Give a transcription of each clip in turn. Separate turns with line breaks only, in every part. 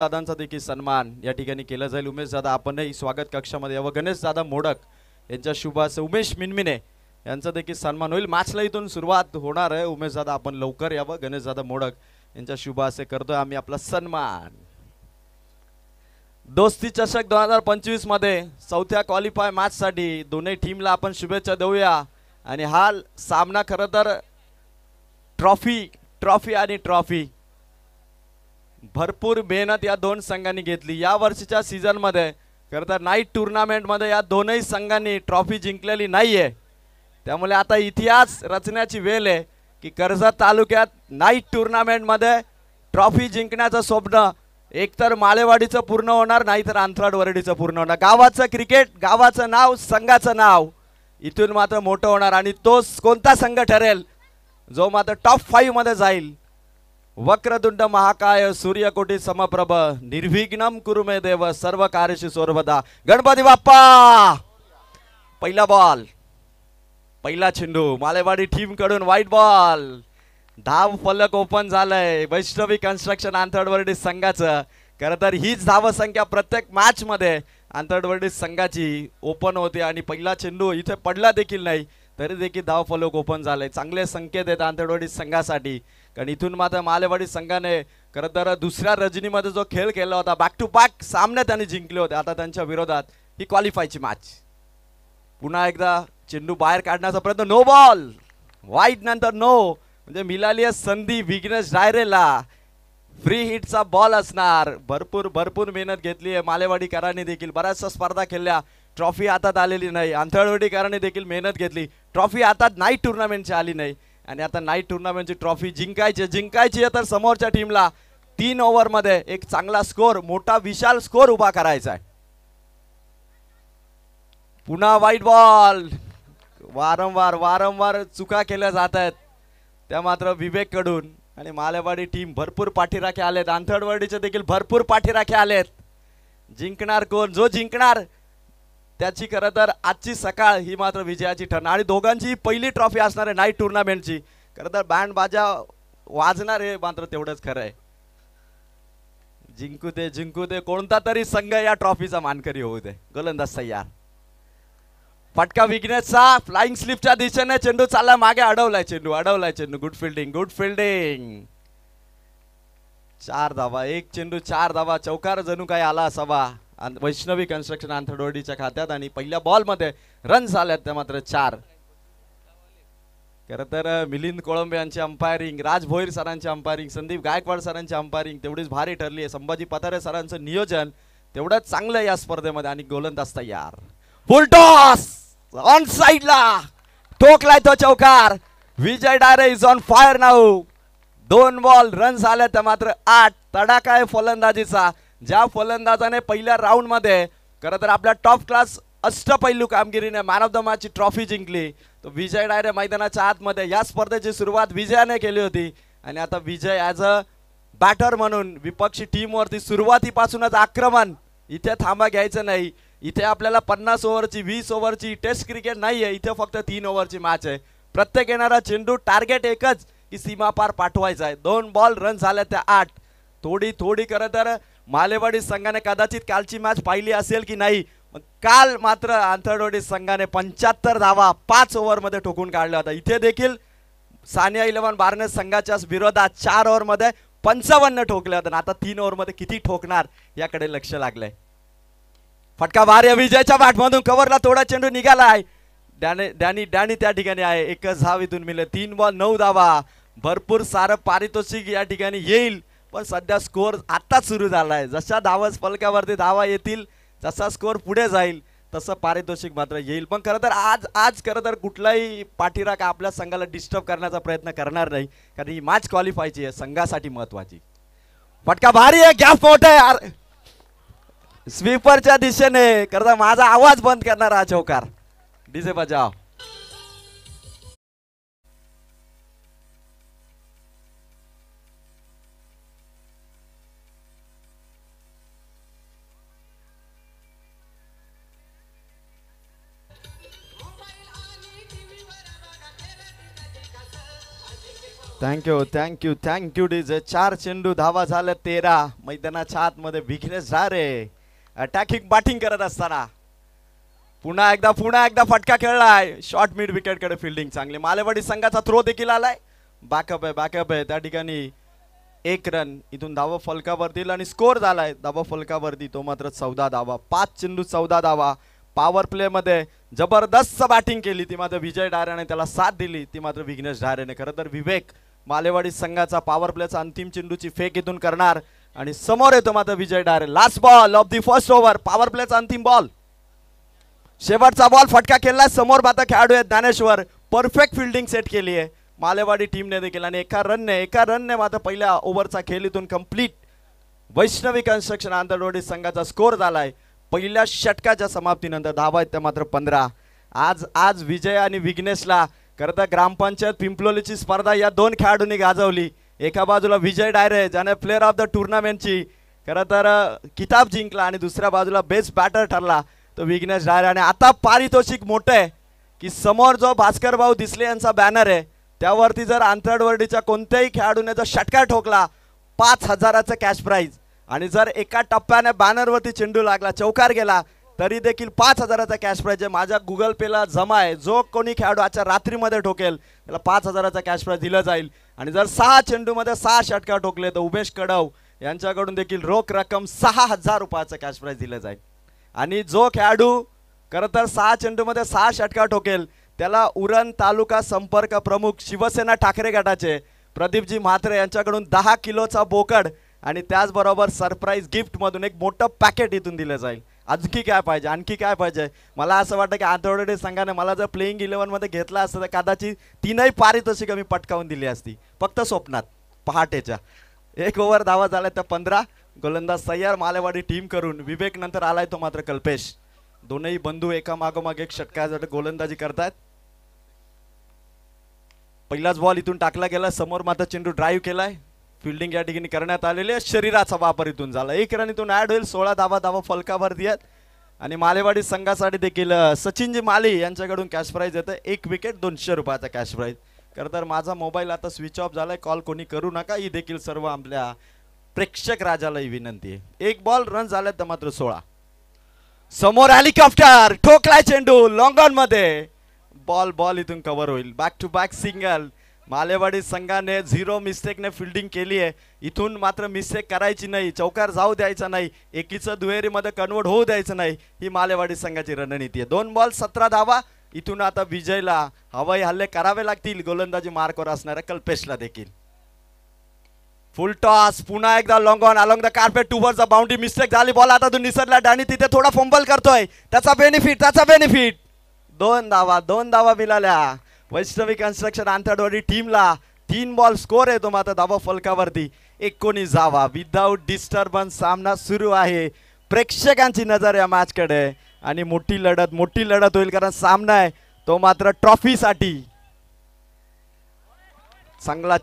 दादांचा देखील सन्मान या ठिकाणी केला जाईल। उमेश दादा आपणही स्वागत कक्षामध्ये यावं। गणेश दादा मोडक यांच्या शुभ हस्ते उमेश मिनमिने यांचा देखील सन्मान होईल। मॅचला इथून सुरुवात होणार आहे। उमेश दादा आपण लवकर यावं। गणेश दादा मोडक यांच्या शुभ हस्ते करतोय आम्ही आपला सन्मान। दोस्ती चषक 2025 मध्ये चौथ्या क्वालिफाय मॅच साठी दोन्ही टीमला आपण शुभेच्छा देऊया। आणि हा सामना खरं तर ट्रॉफी आणि ट्रॉफी भरपूर मेहनत या दोन संघांनी घेतली। या वर्षीच्या सीझन मध्ये खरं तर नाईट टूर्नामेंट मध्ये या दोनही संघांनी ट्रॉफी जिंकलेली नाहीये। त्यामुळे आता इतिहास रचण्याची वेळ आहे की कर्जत तालुक्यात नाईट टूर्नामेंट मध्ये ट्रॉफी जिंकण्याचं स्वप्न एकतर माळेवाडीचं पूर्ण होणार, नाहीतर अंथराडवरडीचं पूर्ण होणार। गावाचं क्रिकेट, गावाचं नाव, संघाचं नाव इथून मात्र मोठं होणार आणि तो कोणता संघ ठरेल जो मात्र टॉप 5 मध्ये जाईल। वक्रतुंड महाकाय सूर्यकोटी समप्रभ निर्विघ्नं कुरु मे देव सर्व कार्येषु सर्वदा। गणपती बाप्पा। पहिला बॉल, पहिला चेंडू मालेवाडी टीम कडून व्हाईट बॉल। धाव फलक ओपन झालंय वैष्णवी कन्स्ट्रक्शन अंथरडवरडी संघाचं। खरं तर हीच धाव संख्या प्रत्येक मॅच मध्ये अंथरडवरडी संघाची ओपन होते आणि पहिला चेंडू इथे पडला देखील नाही तरी देखील धाव फलक ओपन झालंय। चांगले संकेत आहेत अंथरडवरडी संघासाठी, कारण इथून मात्र मालेवाडी संघाने खरं तर दुसऱ्या रजनीमध्ये जो खेळ केला होता, बॅक टू बॅक सामने त्यांनी जिंकले होते। आता त्यांच्या विरोधात ही क्वालिफायची मॅच। पुन्हा एकदा चेंडू बाहेर काढण्याचा प्रयत्न, नो बॉल। वाईट नंतर नो, म्हणजे मिळाली आहे संधी विघ्नेश डायरेला। फ्री हिटचा बॉल असणार। भरपूर मेहनत घेतली आहे मालेवाडीकरांनी देखील, बऱ्याचशा स्पर्धा खेळल्या, ट्रॉफी हातात आलेली नाही। अंथरवाडीकरांनी देखील मेहनत घेतली, ट्रॉफी हातात नाईट टूर्नामेंटची आली नाही आणि आता नाईट टूर्नामेंटची ट्रॉफी जिंकायची आहे तर समोरच्या टीमला 3 ओव्हर मध्ये एक चांगला स्कोर, मोठा विशाल स्कोर उभा करायचा आहे। पुन्हा व्हाईट बॉल। वारंवार चुका केल्या जात आहेत त्या मात्र विवेक कडून आणि मालेवाडी टीम भरपूर पाठीराखे आलेत। अंथरवाडीचे देखील भरपूर पाठीराखे आलेत। जिंकणार कोण? जो जिंकणार त्याची खरं तर आजची सकाळ ही मात्र विजयाची ठरणार आणि दोघांची पहिली ट्रॉफी असणार आहे नाईट टूर्नामेंटची। खरं तर बँड बाजा वाजणार आहे मात्र तेवढंच खरं आहे। जिंकू दे कोणता तरी संघ या ट्रॉफीचा मानकरी होऊ दे। गोलंदाज तयार। फटका विघ्नेशचा फ्लाइंग स्लिपच्या दिशेने चेंडू चालला मागे, अडवलाय चेंडू। Good fielding. 4 धावा, एक चेंडू 4 धावा, चौकार जणू काय आला असावा वैष्णवी कन्स्ट्रक्शन अंथरडवरडीच्या खात्यात आणि पहिल्या बॉल मध्ये रन झाल्यात त्या मात्र 4। खरं तर मिलिंद कोळंबे यांची अंपायरिंग, राज भोईर सरांची अंपायरिंग, संदीप गायकवाड सरांची अंपायरिंग तेवढीच भारी ठरली आहे। संभाजी पतारे सरांचं नियोजन तेवढंच चांगलं या स्पर्धेमध्ये आणि गोलंदाज तयार। फुल टॉस ऑन साइडला ठोकलाय तो चौकार। Vijay Dayare is on fire now. 2 ball run झाले तर मात्र 8। तडाखा आहे फलंदाजीचा। ज्या फलंदाजाने पहिल्या राऊंड मध्ये खरं तर आपल्या टॉप क्लास अष्टपैलू कामगिरीने मॅन ऑफ द मॅच ची ट्रॉफी जिंकली, तो विजय डायरे मैदानाच्या आतमध्ये या स्पर्धेची सुरुवात विजयाने केली होती आणि आता विजय ॲज अ बॅटर म्हणून विपक्षी टीमवरती सुरुवातीपासूनच आक्रमण। इथे थांबा घ्यायचं नाही। इथे आपल्याला 50 ओव्हरची 20 ओव्हरची टेस्ट क्रिकेट नाही आहे, इथे फक्त 3 ओव्हरची मॅच आहे। प्रत्येक येणारा चेंडू टार्गेट एकच की सीमा पार पाठवायचा आहे। 2 बॉल रन झाल्या त्या 8। थोडी खरं तर मालेवाडी संघाने कदाचित कालची मॅच पाहिली असेल की नाही, काल मात्र अंथरवाडी संघाने 75 धावा 5 ओव्हर मध्ये ठोकून काढल्या होत्या। इथे देखील सानिया 11 बार्नेस संघाच्या विरोधात 4 ओव्हर मध्ये 55 ठोकल्या होत्या। आता 3 ओव्हर मध्ये किती ठोकणार याकडे लक्ष लागलंय। फटका भारी विजयच्या बॅटमधून कव्हरला थोडा चेंडू निघालाय। डॅनी त्या ठिकाणी आहे। एकच धाव इथून मिळेल। 3 बॉल 9 धावा। भरपूर सारं पारितोषिक या ठिकाणी येईल, पण सध्या स्कोर आत्ताच सुरू झालाय। जशा धावस फलकावरती धावा येतील, जसा स्कोर पुढे जाईल तसं पारितोषिक मात्र येईल। पण खरं तर आज खरं तर कुठलाही पाठीराखा आपल्या संघाला डिस्टर्ब करण्याचा प्रयत्न करणार नाही, कारण ही मॅच क्वालिफायची आहे, संघासाठी महत्वाची। फटका भारी आहे, गॅप मोठा आहे यार स्वीपरच्या दिशेने। खरं माझा आवाज बंद करणार हा चौकार। डीजे बजाव। Thank you DJ. 4 चेंडू, धावा झाल्या 13. मैदानाच्या आतमध्ये विघ्नेश झारे अटॅकिंग बॅटिंग करत असताना पुन्हा एकदा फटका खेळलाय. शॉर्ट मिड विकेट कडे फिल्डिंग चांगली. मालेवाडी संघाचा थ्रो देखील आलाय. बॅकअप आहे त्या ठिकाणी 1 रन. इथून धावा फलकावरती आणि स्कोर झालाय धावा फलकावरती तो मात्र 14 धावा. 5 चेंडू 14 धावा. पॉवर प्ले मध्ये जबरदस्त बॅटिंग केली ती मात्र विजय डायरेने त्याला साथ दिली ती मात्र विघ्नेश डायरेने. खरं तर विवेक मालेवाडी संघाचा पॉवर प्लेचा अंतिम चेंडूची फेक इथून करणार आणि समोर येतो मात्र Vijay Dayare. Last ball of the first over. Power प्लेचा अंतिम बॉल. शेवटचा बॉल फटका केलाय. समोर मात्र खेळाडू आहेत ज्ञानेश्वर. परफेक्ट फिल्डिंग सेट केली आहे मालेवाडी टीमने देखील आणि एका रनने मात्र पहिल्या ओव्हरचा खेळ इथून कंप्लीट. वैष्णवी कन्स्ट्रक्शन आंतरवाडी संघाचा स्कोर झालाय पहिल्या षटकाच्या समाप्तीनंतर. धावा आहेत त्या मात्र 15. आज विजय आणि विघ्नेशला खरं तर ग्रामपंचायत पिंपलोलीची स्पर्धा या 2 खेळाडूंनी गाजवली. एका बाजूला विजय डायरे ज्याने प्लेअर ऑफ द टुर्नामेंटची खरं तर किताब जिंकला आणि दुसऱ्या बाजूला बेस्ट बॅटर ठरला तो विघ्नेश डायरे. आणि आता पारितोषिक मोठं आहे की समोर जो भास्कर भाऊ दिसले यांचा बॅनर आहे त्यावरती जर आंतरवर्डीच्या कोणत्याही खेळाडूने जर षटकार ठोकला 5,000चं कॅश प्राइज आणि जर एका टप्प्याने बॅनरवरती चेंडू लागला चौकार गेला तरी देखील 5,000चा कॅश प्राइज आहे. माझ्या गुगल पेला जमा आहे. जो कोणी खेळाडू आजच्या रात्रीमध्ये ठोकेल त्याला 5,000चा कॅश प्राइज दिलं जाईल. आणि जर 6 चेंडूमध्ये 6 षटकार ठोकले तर उमेश कडव यांच्याकडून देखील रोख रक्कम 6,000 रुपयाचं कॅश प्राइज दिलं जाईल. आणि जो खेळाडू खरं तर 6 चेंडूमध्ये 6 षटकार ठोकेल त्याला उरण तालुका संपर्क प्रमुख शिवसेना ठाकरे गटाचे प्रदीपजी म्हात्रे यांच्याकडून 10 किलोचा बोकड आणि त्याचबरोबर सरप्राईज गिफ्टमधून एक मोठं पॅकेट इथून दिलं जाईल. आणखी काय पाहिजे. मला असं वाटतं की आंतरवाडी संघाने मला जर प्लेइंग 11मध्ये घेतला असतं तर कदाचित 3ही पारितोषिक मी पटकावून दिली असती फक्त स्वप्नात पहाटेच्या. 1 ओव्हर धावा झाल्या त्या 15. गोलंदाज तयार मालेवाडी टीम करून. विवेक नंतर आलाय तो मात्र कल्पेश. दोनही बंधू एका मागोमाग एक षटकासाठी गोलंदाजी करतात. पहिलाच बॉल इथून टाकला गेला. समोर मात्र चेंडू ड्राईव्ह केलाय. फिल्डिंग या ठिकाणी करण्यात आलेली आहे. शरीराचा वापर इथून झाला. 1 रन इथून ऍड होईल. 16 धावा फलकावरती आहेत आणि मालेवाडी संघासाठी देखील सचिनजी माली यांच्याकडून कॅश प्राइज येतं. 1 विकेट 200 रुपयाचा कॅश प्राइज. खरं तर माझा मोबाईल आता स्विच ऑफ झालाय. कॉल कोणी करू नका ही देखील सर्व आपल्या प्रेक्षक राजालाही विनंती आहे. 1 बॉल रन झाले तर मात्र 16. समोर हेलिकॉप्टर ठोकलाय चेंडू लॉंग ऑन मध्ये. बॉल इथून कव्हर होईल. Back to back single. Malewadi संघाने 0 मिस्टेकने फिल्डिंग केली आहे. इथून मात्र मिस्टेक करायची नाही. चौकार जाऊ द्यायचा नाही. एकीचं दुहेरीमध्ये कन्वर्ट होऊ द्यायचं नाही. ही मालेवाडी संघाची रणनीती आहे. 2 बॉल 17 धावा. इथून आता विजयला हवाई हल्ले करावे लागतील. गोलंदाजी मार्कवर असणाऱ्या कल्पेशला देखील. फुल टॉस. पुन्हा एकदा long on along the carpet towards the boundary. Mistake झाली. बॉल आता तो निसरला. डॅनी तिथे थोडा फंबल करतोय. त्याचा बेनिफिट 2 धावा मिळाल्या वैष्णवी कन्स्ट्रक्शन आंतरवाडी टीमला. 3 बॉल स्कोर आहे तो मात्र धावा फलकावरती 19 धावा. विदाउट डिस्टर्बन्स सामना सुरू आहे. प्रेक्षकांची नजर या मॅच कडे आणि मोठी लढत होईल कारण सामना आहे तो मात्र ट्रॉफीसाठी. चांगला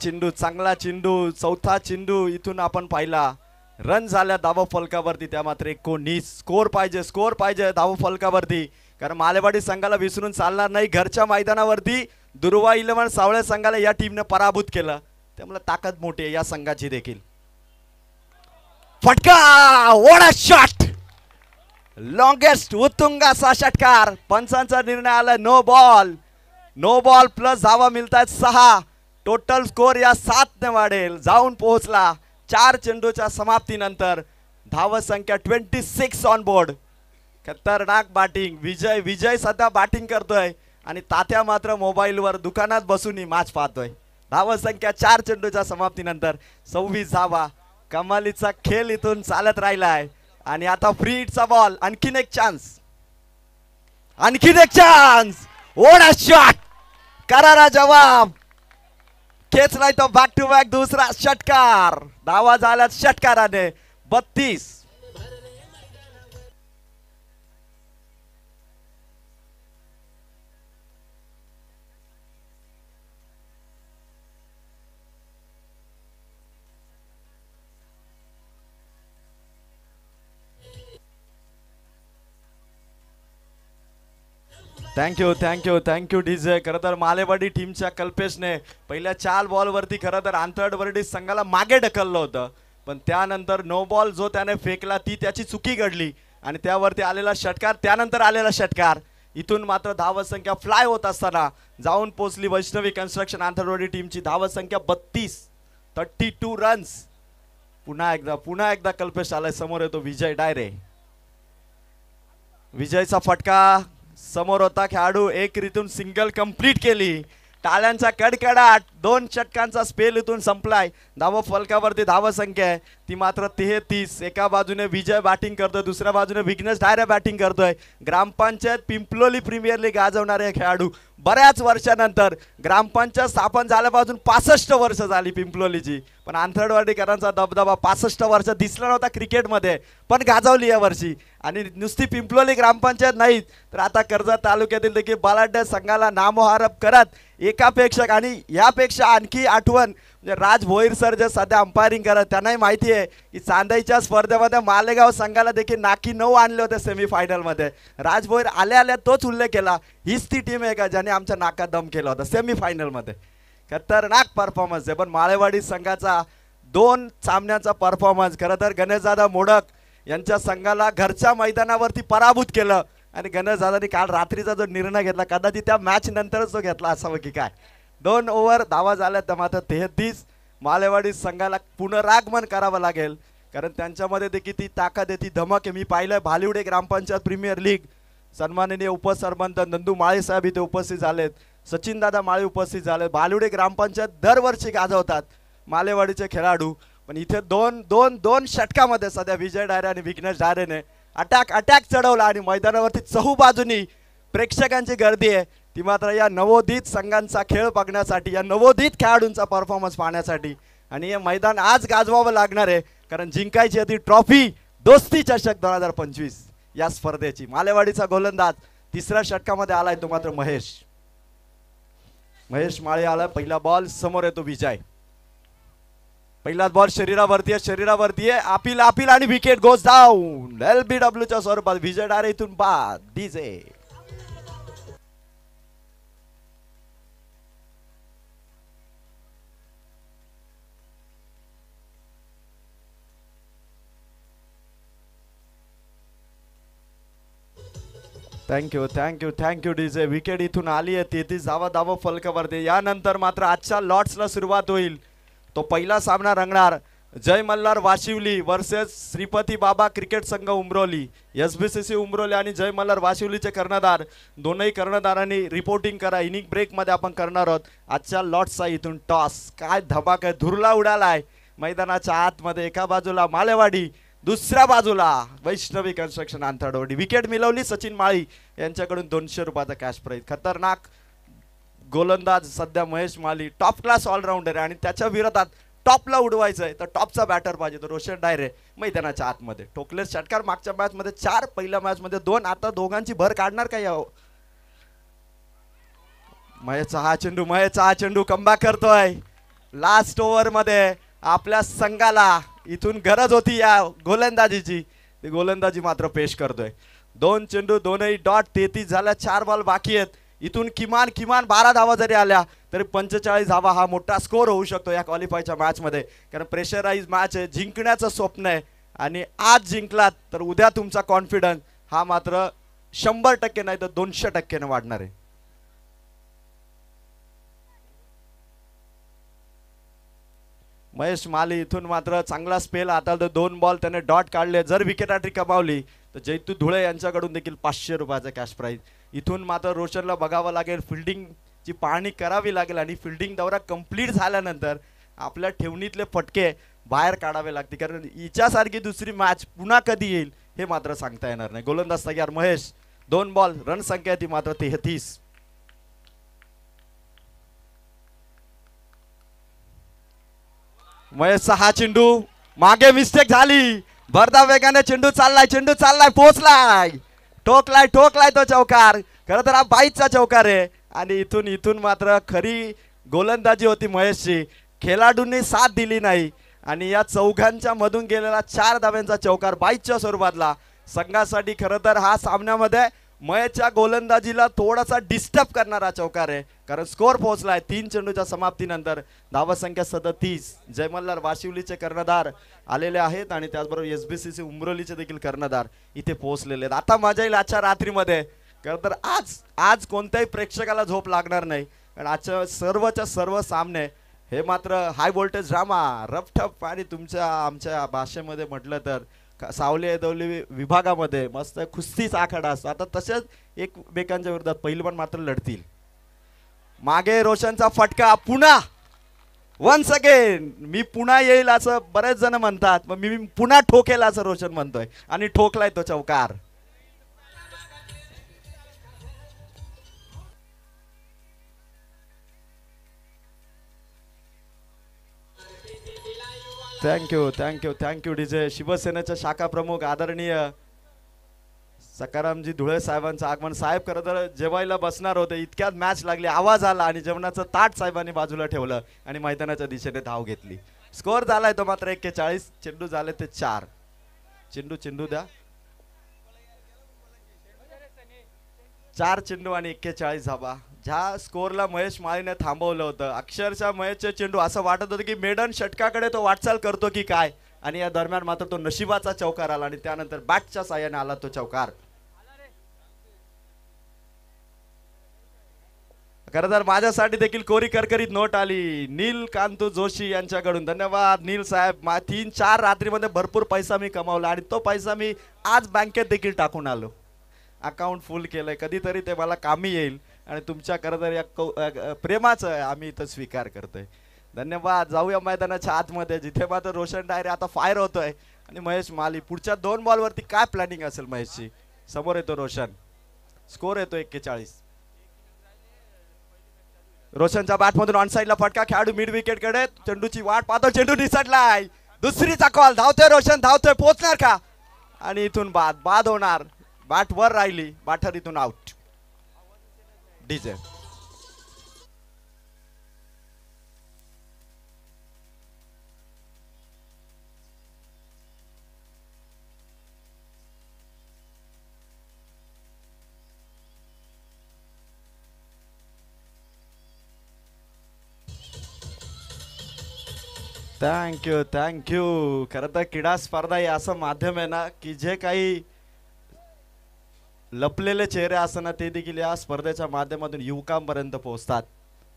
चेंडू चौथा चेंडू इथून आपण पाहिला. रन झाल्या धावा फलकावरती त्या मात्र 19. स्कोर पाहिजे धावा फलकावरती कारण मालेवाडी संघाला विसरून चालणार नाही. घरच्या मैदानावरती दुर्वा 11 सावळे संघाला या टीमने पराभूत केलं त्यामुळे ताकद मोठी आहे या संघाची देखील. फटका. What a shot. लॉंगेस्ट उत्तुंग असा षटकार. पंचांचा निर्णय आला नो बॉल प्लस धावा मिळतात 6. टोटल स्कोर या 7 ने वाढेल. जाऊन पोहोचला 4 चेंडूच्या समाप्तीनंतर. धाव संख्या 26 ऑन बोर्ड. खतरनाक बॅटिंग. विजय सध्या बॅटिंग करतोय आणि तात्या मात्र मोबाईलवर दुकानात बसून ही मॅच पाहतोय. धाव संख्या 4 चेंडूच्या समाप्तीनंतर 26 धावा. कमालीचा खेळ इथून चालत राहिलाय आणि आता फ्री हिटचा बॉल. आणखीन एक चान्स. What a shot. करारा जवाब. खेचलाय तो बॅक टू बॅक दुसरा षटकार. धावा झाल्यात षटकाराने 32. Thank you DJ. खरं तर मालेवाडी टीमच्या कल्पेशने पहिल्या 4 बॉलवरती खरं तर आंतरवर्डी संघाला मागे ढकललं होतं, पण त्यानंतर नो बॉल जो त्याने फेकला ती त्याची चुकी घडली आणि त्यावरती आलेला षटकार, त्यानंतर आलेला षटकार, इथून मात्र धावत संख्या फ्लाय होत असताना जाऊन पोचली वैष्णवी कन्स्ट्रक्शन आंतरवर्डी टीमची. धावत संख्या 32 रन्स. पुन्हा एकदा कल्पेश आलाय समोर. येतो विजय डायरे. विजयचा फटका समोर होता. खेळाडू एक रीतून सिंगल कंप्लीट केली. टाळ्यांचा कडकडाट. 2 षटकांचा स्पेल इथून संपलाय. धाव फलकावरती धाव संख्या आहे ती मात्र 33. एका बाजूने विजय बॅटिंग करतोय, दुसऱ्या बाजूने विघ्नेश डायरे बॅटिंग करतोय. ग्रामपंचायत पिंपलोली प्रीमियर लीग गाजवणारे खेळाडू बऱ्याच वर्षानंतर. ग्रामपंचायत स्थापन झाल्यापासून 65 वर्ष झाली पिंपलोलीची, पण आंतरवाडीकरांचा दबदबा 65 वर्ष दिसला नव्हता क्रिकेटमध्ये, पण गाजवली या वर्षी. आणि नुसती पिंपलोली ग्रामपंचायत नाही तर आता कर्जत तालुक्यातील देखील बलाढ्य संघाला नामोहरप करत एकापेक्षा आणि यापेक्षा आणखी आठवण म्हणजे राज भोईर सर जे सध्या अंपायरिंग करत, त्यांनाही माहिती आहे की चांदईच्या स्पर्धेमध्ये मालेगाव संघाला देखील नाकी 9 आणले होते सेमीफायनलमध्ये. राज भोईर आल्या तोच उल्लेख केला, हीच ती टीम आहे का ज्याने आमच्या नाकात दम केला होता सेमीफायनलमध्ये. खतरनाक परफॉर्मन्स आहे. पण माळेवाडी संघाचा 2 सामन्यांचा परफॉर्मन्स, खरं तर गणेशदादा मोडक यांच्या संघाला घरच्या मैदानावरती पराभूत केलं. आणि गणेशदादांनी काल रात्रीचा जो निर्णय घेतला, कदाचित त्या मॅच नंतरच तो घेतला असावं की काय. 2 ओव्हर धावा झाल्या तर मात्र 33. मालेवाडी संघाला पुनरागमन करावं लागेल, कारण त्यांच्यामध्ये देखील ती ताकद आहे, ती धमक आहे. मी पाहिलं भालिवडे ग्रामपंचायत प्रीमियर लीग, सन्माननीय उपसरपंच नंदू माळे साहेब इथे उपस्थित झालेत, सचिन दादा माळे उपस्थित झाले. भालिवडे ग्रामपंचायत दरवर्षी गाजवतात मालेवाडीचे खेळाडू, पण इथे दोन षटकामध्ये सध्या विजय डायरे आणि विघ्नेश डायरेने अटॅक चढवला आणि मैदानावरती चहूबाजूनी प्रेक्षकांची गर्दी आहे ती मात्र या नवोदित संघांचा खेळ बघण्यासाठी, या नवोदित खेळाडूंचा परफॉर्मन्स पाहण्यासाठी. आणि हे मैदान आज गाजवावं लागणार आहे, कारण जिंकायची ती ट्रॉफी दोस्ती चषक 2025 या स्पर्धेची. मालेवाडीचा गोलंदाज तिसऱ्या षटकामध्ये आलाय तो मात्र महेश माळे आला. पहिला बॉल समोर येतो विजय. पहिला बॉल शरीरावरती आहे. अपील आणि विकेट गोज डाऊन. LBW च्या स्वरूपात विजय डायरे इथून बाद. DJ thank you DJ. विकेट इथून आली आहे. 33 धावा फलकावरती. यानंतर मात्र आजच्या लॉट्सला सुरुवात होईल. तो पहिला सामना रंगणार जय मल्हार वाशिवली वर्सेस श्रीपती बाबा क्रिकेट संघ उमरोली. SBCC उमरोली आणि जय मल्हार वाशिवलीचे कर्णधार, दोनही कर्णधारांनी रिपोर्टिंग करा. इनिंग ब्रेकमध्ये आपण करणार आहोत आजच्या लॉट्सचा. इथून टॉस काय धमाका आहे, धुरला उडालाय मैदानाच्या आतमध्ये. एका बाजूला मालेवाडी, दुसऱ्या बाजूला वैष्णवी कन्स्ट्रक्शन आंतरवाडी. विकेट मिळवली सचिन माळी यांच्याकडून 200 रुपयाचा कॅश प्राइज. खतरनाक गोलंदाज सध्या महेश माळी, टॉप क्लास ऑलराऊंडर आहे आणि त्याच्या विरोधात टॉपला उडवायचंय तर टॉपचा बॅटर पाहिजे. तो रोशन डायरे मैदानाच्या आतमध्ये ठोकले षटकार. मागच्या मॅच मध्ये 4, पहिल्या मॅच मध्ये 2. आता दोघांची भर काढणार काय? महेशचा हा चेंडू कमबॅक करतोय लास्ट ओव्हर मध्ये. आपल्या संघाला इथून गरज होती या गोलंदाजीची, ती गोलंदाजी मात्र पेश करतोय. 2 चेंडू, दोनही डॉट. 33 झाल्या. 4 बॉल बाकी आहेत. इथून किमान 12 धावा जरी आल्या तरी 45 धावा हा मोठा स्कोर होऊ शकतो या क्वालिफायच्या मॅच मध्ये, कारण प्रेशराइज मॅच आहे. जिंकण्याचं स्वप्न आहे आणि आज जिंकलात तर उद्या तुमचा कॉन्फिडन्स हा मात्र 100% नाही तर 200% वाढणार आहे. महेश माली इथून मात्र चांगला स्पेल. आता 2 बॉल त्याने डॉट काढले. जर विकेट हॅट्रिक कमावली तर जैतू धुळे यांच्याकडून देखील 500 रुपयाचा कॅश प्राइज. इथून मात्र रोशनला बघावं लागेल, फिल्डिंगची पाहणी करावी लागेल आणि फिल्डिंग दौरा कंप्लीट झाल्यानंतर आपल्या ठेवणीतले फटके बाहेर काढावे लागतील, कारण हिच्यासारखी दुसरी मॅच पुन्हा कधी येईल हे मात्र सांगता येणार नाही. गोलंदाज तयार महेश. 2 बॉल, रन संख्या ती मात्र 33. महेशचा हा चेंडू मागे मिस्टेक झाली. भरदा वेगाने चेंडू चाललाय पोहोचलाय, ठोकलाय तो चौकार. खरं तर हा 22चा चौकार आहे आणि इथून मात्र खरी गोलंदाजी होती महेशची. खेळाडूंनी साथ दिली नाही आणि या चौघांच्या मधून गेलेला 4 धाव्यांचा चौकार 22च्या स्वरूपातला संघासाठी खरं तर हा सामन्यामध्ये मयच्या गोलंदाजीला थोडासा डिस्टर्ब करणारा चौकार आहे, कारण स्कोर पोहोचलाय 3 चेंडूच्या समाप्तीनंतर. धावसंख्या 37. जय मल्हार वाशिवलीचे कर्णधार आलेले आहेत आणि त्याचबरोबर SBCC उमरोलीचे देखील कर्णधार इथे पोहोचलेले आहेत. आता मजा येईल आजच्या रात्रीमध्ये, खरं तर आज कोणत्याही प्रेक्षकाला झोप लागणार नाही, कारण आजच्या सर्वच्या सर्व सामने हे मात्र हाय व्होल्टेज ड्रामा, रफटफ आणि तुमच्या आमच्या भाषेमध्ये म्हटलं तर सावली ऐदवली विभागामध्ये मस्त कुस्तीचा आखाडा असतो. आता तसेच एकमेकांच्या विरोधात पहिलवान मात्र लढतील. मागे रोशनचा फटका पुन्हा वन्स अगेन. मी पुन्हा येईल असं बरेच जण म्हणतात, मग मी पुन्हा ठोकेल असं रोशन म्हणतोय आणि ठोकलाय तो चौकार. Thank you thank you thank you DJ. शिवसेनेचे शाखा प्रमुख आदरणीय सकारामजी धुळे साहेबांचं आगमन. साहेब खरं तर जेवायला बसणार होते, इतक्यात मॅच लागली, आवाज आला आणि जेवणाचं ताट साहेबांनी बाजूला ठेवलं आणि मैदानाच्या दिशेने धाव घेतली. स्कोर झालाय तो मात्र 41. चेंडू झाले ते 4. चेंडू द्या. 4 चेंडू आणि 41 धावा. ज्या स्कोरला महेश माळीने थांबवलं होतं, अक्षरशः महेशचे चेंडू असं वाटत होतं की मेडन षटकाकडे तो वाटचाल करतो की काय, आणि या दरम्यान मात्र तो नशिबाचा चौकार आला आणि त्यानंतर बॅटच्या साह्याने आला तो चौकार. खरं तर माझ्यासाठी देखील कोरी करकरीत नोट आली नीलकांतू जोशी यांच्याकडून. धन्यवाद नील साहेब. 3-4 रात्रीमध्ये भरपूर पैसा मी कमावला आणि तो पैसा मी आज बँकेत देखील टाकून आलो, अकाउंट फुल केलंय. कधीतरी ते मला कामी येईल आणि तुमच्या खरं तर या प्रेमाचं आम्ही इथं स्वीकार करतोय. धन्यवाद. जाऊया मैदानाच्या आतमध्ये, जिथे मात्र रोशन डायरे आता फायर होतोय आणि महेश माली. पुढच्या 2 बॉलवरती काय प्लॅनिंग असेल महेशची. समोर येतो रोशन. स्कोर येतो 41. रोशनच्या बॅटमधून ऑन साइडला फटका. खेळाडू मिड विकेट कडे चेंडूची वाट पाहतो. चेंडू निसटलाय. दुसरीचा कॉल. धावतोय रोशन, धावतोय, पोहोचणार का, आणि इथून बाद होणार. बॅट वर राहिली, बॅटर इथून आउट. डीजे. थँक्यू. खरं तर क्रीडा स्पर्धा ही असं माध्यम आहे ना की जे काही लपलेले चेहरे असताना ते देखील या स्पर्धेच्या माध्यमातून युवकांपर्यंत पोहोचतात.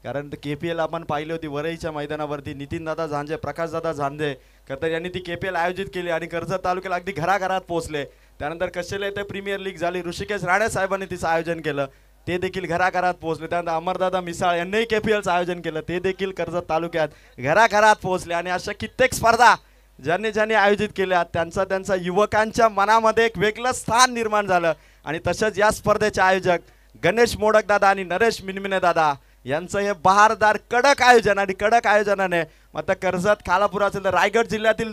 कारण KPL आपण पाहिली होती वरईच्या मैदानावरती. नितीनदादा झांजे, प्रकाशदादा झांजे खरं तर यांनी ती KPL आयोजित केली आणि कर्जत तालुक्याला अगदी घराघरात पोहोचले. त्यानंतर कशेला येथे प्रीमियर लीग झाली, ऋषिकेश राणे साहेबांनी तिचं आयोजन केलं, ते देखील घराघरात पोहोचले. त्यानंतर अमरदादा मिसाळ यांनीही KPLचं आयोजन केलं, ते देखील कर्जत तालुक्यात घराघरात पोहोचले. आणि अशा कित्येक स्पर्धा ज्यांनी आयोजित केल्या त्यांचा युवकांच्या मनामध्ये एक वेगळं स्थान निर्माण झालं. आणि तसंच या स्पर्धेचे आयोजक गणेश मोडक दादा आणि नरेश मिनमिने दादा यांचं हे बहारदार कडक आयोजन आणि कडक आयोजनाने मात्र कर्जत, खालापूर असेल तर रायगड जिल्ह्यातील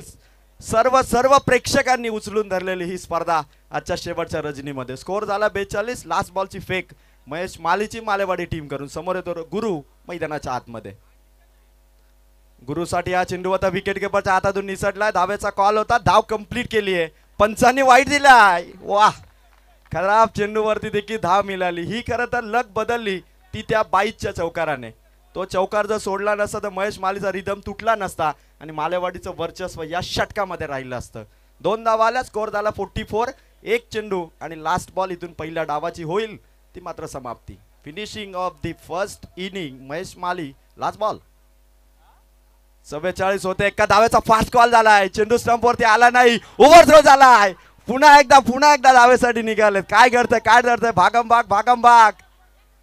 सर्व प्रेक्षकांनी उचलून धरलेली ही स्पर्धा आजच्या शेवटच्या रजनीमध्ये. स्कोर झाला 42. Last बॉलची fake Mahesh मालीची Malewadi team करून. समोर येतो गुरु मैदानाच्या आतमध्ये. गुरुसाठी हा चेंडू होता विकेट किपरच्या हातातून निसटलाय. धावेचा कॉल होता, धाव कंप्लीट केली आहे, पंचांनी वाईट दिलाय. वाह, खराब चेंडूवरती देखील धाव मिळाली. ही खरं तर लक बदलली ती त्या बाईच्या चौकाराने. तो चौकार जर सोडला नसता तर महेश मालीचा रिदम तुटला नसता आणि मालेवाडीचं वर्चस्व या षटकामध्ये राहिलं असतं. 2 धावा आल्या. स्कोर झाला 44. 1 चेंडू आणि लास्ट बॉल इथून पहिल्या डावाची होईल ती मात्र समाप्ती. Finishing of the first inning Mahesh Mali. Last ball 44 होते. एका धावेचा फास्ट कॉल झालाय. चेंडू स्टंपवरती आला नाही, ओव्हरथ्रो झालाय. पुन्हा एकदा धावेसाठी निघाले. काय घडतंय भागमभाग.